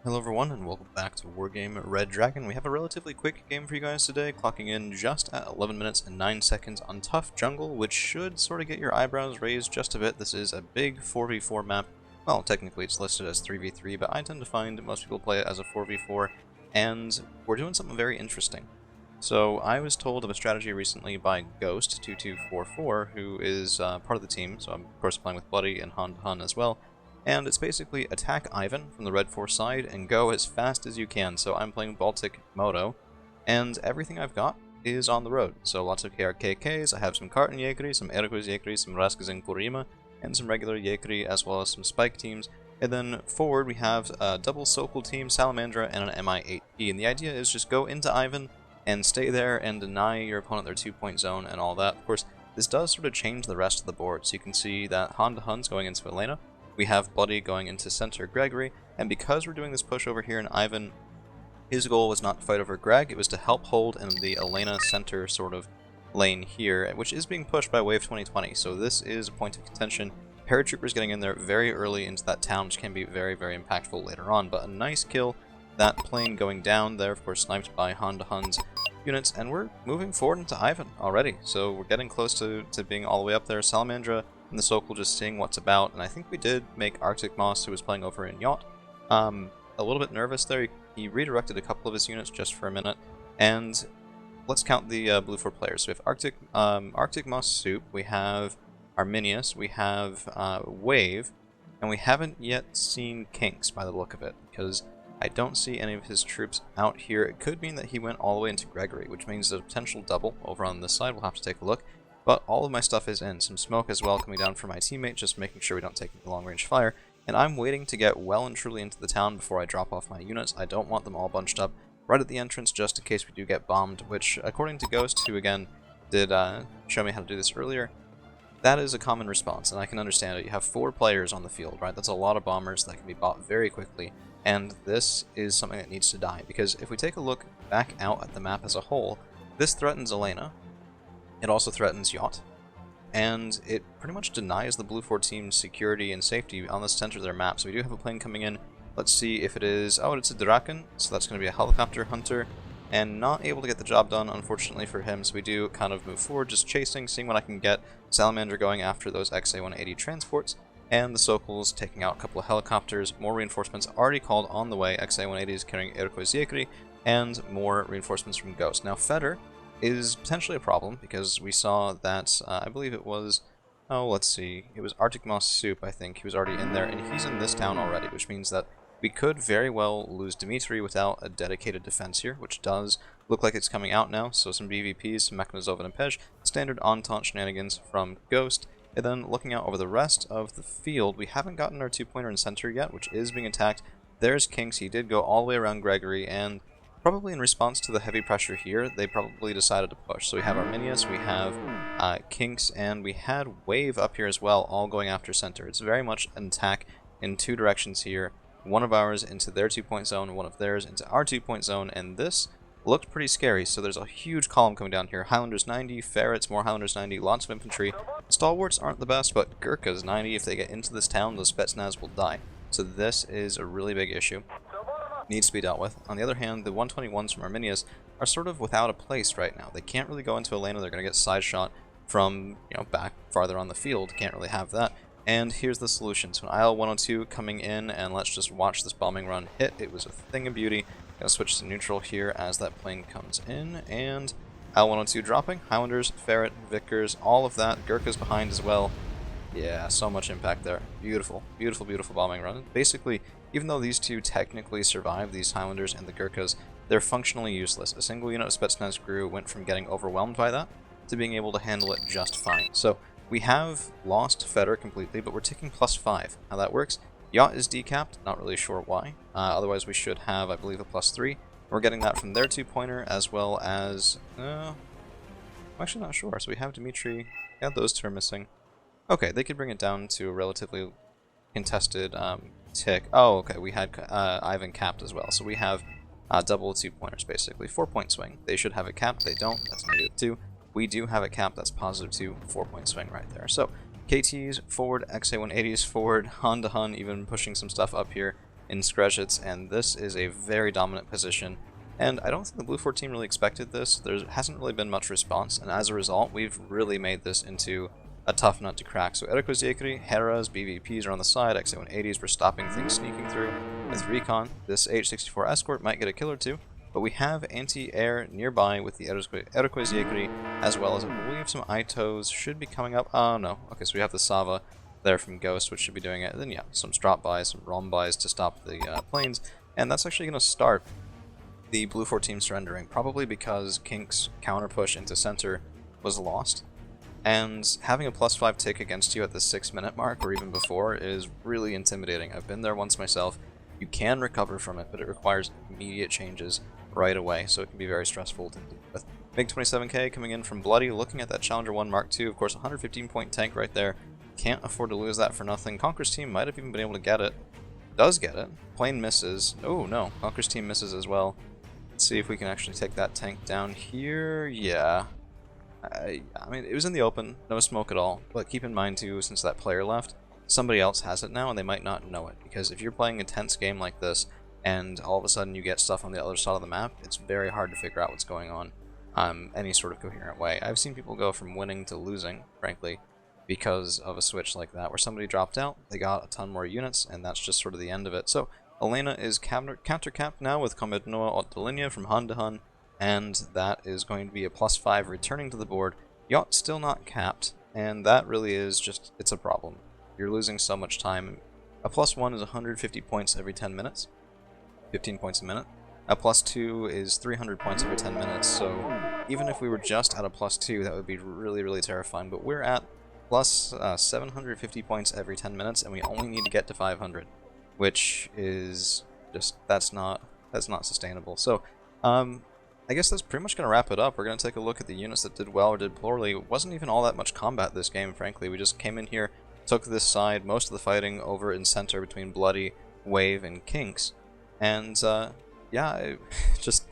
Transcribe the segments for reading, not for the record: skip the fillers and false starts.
Hello everyone and welcome back to Wargame Red Dragon. We have a relatively quick game for you guys today, clocking in just at 11 minutes and 9 seconds on Tough Jungle, which should sort of get your eyebrows raised just a bit. This is a big 4v4 map. Well, technically it's listed as 3v3, but I tend to find most people play it as a 4v4, and we're doing something very interesting. So I was told of a strategy recently by Ghost2244, who is part of the team, so I'm of course playing with Bloody and Hun as well. And it's basically attack Ivan from the red 4 side and go as fast as you can. So I'm playing Baltic Moto, and everything I've got is on the road. So lots of KRKKs, I have some Karten Jägeri, some Erikoz Jägeri, some Raskazin Kurima, and some regular Jägeri, as well as some Spike teams. And then forward we have a double Sokol team, Salamandra, and an MI8P. And the idea is just go into Ivan and stay there and deny your opponent their 2-point zone and all that. Of course, this does sort of change the rest of the board. So you can see that Hun's going into Elena. We have Bloody going into center Gregory, and because we're doing this push over here in Ivan, his goal was not to fight over Greg, it was to help hold in the Elena center sort of lane here, which is being pushed by Wave 2020, so this is a point of contention. Paratroopers getting in there very early into that town, which can be very, very impactful later on, but a nice kill. That plane going down there, of course, sniped by Hun's units, and we're moving forward into Ivan already, so we're getting close to being all the way up there. Salamandra and the Sokol just seeing what's about, and I think we did make Arctic Moss, who was playing over in Yacht, a little bit nervous there. He redirected a couple of his units just for a minute, and let's count the blue 4 players. So we have Arctic Moss Soup, we have Arminius, we have Wave, and we haven't yet seen Kinks by the look of it, because I don't see any of his troops out here. It could mean that he went all the way into Gregory, which means there's a potential double over on this side. We'll have to take a look. But all of my stuff is in. Some smoke as well coming down from my teammate, just making sure we don't take any long-range fire. And I'm waiting to get well and truly into the town before I drop off my units. I don't want them all bunched up right at the entrance, just in case we do get bombed, which, according to Ghost, who again did show me how to do this earlier, that is a common response, and I can understand it. You have 4 players on the field, right? That's a lot of bombers that can be bought very quickly, and this is something that needs to die, because if we take a look back out at the map as a whole, this threatens Elena. It also threatens Yacht, and it pretty much denies the Blue 4 team's security and safety on the center of their map. So we do have a plane coming in. Let's see if it is... Oh, it's a Draken, so that's going to be a helicopter hunter, and not able to get the job done, unfortunately for him, so we do kind of move forward, just chasing, seeing what I can get. Salamander going after those XA-180 transports, and the Sokols taking out a couple of helicopters. More reinforcements already called on the way. XA-180s carrying Erikoz Jägeri, and more reinforcements from Ghost. Now, Feder is potentially a problem, because we saw that, I believe it was, let's see, it was Arctic Moss Soup, I think. He was already in there, and he's in this town already, which means that we could very well lose Dmitry without a dedicated defense here, which does look like it's coming out now. So some BVPs, some Mechanizov and Impej, standard Entente shenanigans from Ghost. And then looking out over the rest of the field, we haven't gotten our 2-pointer in center yet, which is being attacked. There's Kinks, he did go all the way around Gregory, and probably in response to the heavy pressure here, they probably decided to push. So we have Arminius, we have Kinks, and we had Wave up here as well, all going after center. It's very much an attack in 2 directions here. One of ours into their 2-point zone, one of theirs into our 2-point zone, and this looked pretty scary. So there's a huge column coming down here. Highlanders 90, Ferrets, more Highlanders 90, lots of infantry. Stalwarts aren't the best, but Gurkhas 90, if they get into this town, those Spetsnaz will die. So this is a really big issue. Needs to be dealt with. On the other hand, the 121s from Arminius are sort of without a place right now. They can't really go into Elena. They're going to get side shot from, back farther on the field. Can't really have that. And here's the solution. So an IL-102 coming in, and let's just watch this bombing run hit. It was a thing of beauty. Gonna switch to neutral here as that plane comes in, and IL-102 dropping. Highlanders, Ferret, Vickers, all of that. Gurkha's behind as well. Yeah, so much impact there. Beautiful, beautiful, beautiful bombing run. Basically, even though these two technically survived, these Highlanders and the Gurkhas, they're functionally useless. A single unit of Spetsnaz crew went from getting overwhelmed by that to being able to handle it just fine. So we have lost Feder completely, but we're taking +5. How that works, Yacht is decapped, not really sure why. Otherwise we should have, I believe, a +3. We're getting that from their 2-pointer, as well as... I'm actually not sure. So we have Dmitry, yeah, those 2 are missing. Okay, they could bring it down to a relatively contested tick. Oh, okay, we had Ivan capped as well. So we have double 2-pointers, basically. 4-point swing. They should have it capped, they don't, that's -2. We do have it capped, that's +2, 4-point swing right there. So KTs forward, XA-180s forward, Hun even pushing some stuff up here. in Skretchits, and this is a very dominant position. And I don't think the Blue 4 team really expected this. There hasn't really been much response, and as a result, we've really made this into a tough nut to crack. So Erikoziekri, Heras, BVPs are on the side, XA180s, we're stopping things sneaking through. With Recon, this H-64 Escort might get a kill or two, but we have anti-air nearby with the Erikoziekri, as well as I believe some Itos should be coming up. Oh no, okay, so we have the Sava there from Ghost, which should be doing it. And then yeah, some Strop buys, some ROM buys to stop the planes, and that's actually going to start the Blue 4 team surrendering, probably because Kink's counter push into center was lost. And having a +5 tick against you at the 6-minute mark, or even before, is really intimidating. I've been there once myself. You can recover from it, but it requires immediate changes right away, so it can be very stressful to deal with. MiG-27K coming in from Bloody, looking at that Challenger 1 Mark II, of course 115-point tank right there. Can't afford to lose that for nothing. Conqueror's team might have even been able to get it. Does get it. Plane misses. Oh no, Conqueror's team misses as well. Let's see if we can actually take that tank down here. Yeah. I mean, it was in the open, no smoke at all, but keep in mind too, since that player left, somebody else has it now and they might not know it, because if you're playing a tense game like this, and all of a sudden you get stuff on the other side of the map, it's very hard to figure out what's going on any sort of coherent way. I've seen people go from winning to losing, frankly, because of a switch like that, where somebody dropped out, they got a ton more units, and that's just sort of the end of it. So, Elena is counter-capped now with Combat Noah Ottolinia from Hun to Hun, and that is going to be a +5 returning to the board. Yacht still not capped, and that really is just, it's a problem. You're losing so much time. A +1 is 150 points every 10 minutes, 15 points a minute. A +2 is 300 points every 10 minutes, so even if we were just at a +2, that would be really, really terrifying, but we're at +750 points every 10 minutes, and we only need to get to 500, which is just, that's not sustainable. So, I guess that's pretty much going to wrap it up. We're going to take a look at the units that did well or did poorly. It wasn't even all that much combat this game, frankly. We just came in here, took this side, most of the fighting over in center between Bloody, Wave, and Kinks. And, yeah, just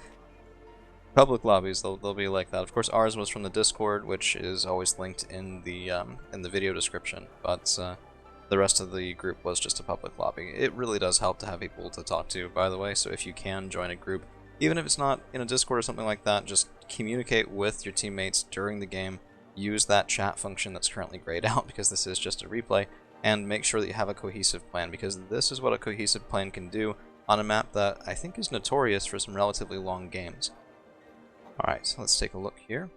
public lobbies, they'll be like that. Of course, ours was from the Discord, which is always linked in the video description, but the rest of the group was just a public lobby. It really does help to have people to talk to, by the way, so if you can join a group, even if it's not in a Discord or something like that, just communicate with your teammates during the game, use that chat function that's currently grayed out because this is just a replay, and make sure that you have a cohesive plan, because this is what a cohesive plan can do on a map that I think is notorious for some relatively long games. Alright, so let's take a look here.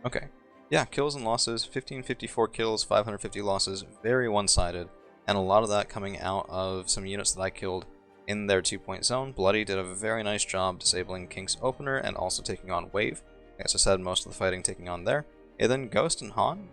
Okay, yeah, kills and losses, 1554 kills, 550 losses, very one-sided, and a lot of that coming out of some units that I killed in their 2-point zone. Bloody did a very nice job disabling Kink's opener and also taking on Wave. As I said, most of the fighting taking on there. And then Ghost and Han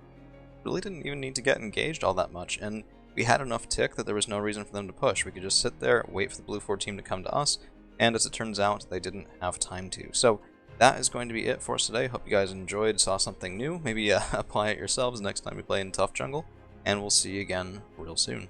really didn't even need to get engaged all that much, and we had enough tick that there was no reason for them to push. We could just sit there, wait for the Blue 4 team to come to us, and as it turns out, they didn't have time to. So that is going to be it for us today. Hope you guys enjoyed, saw something new. Maybe apply it yourselves next time you play in Tough Jungle, and we'll see you again real soon.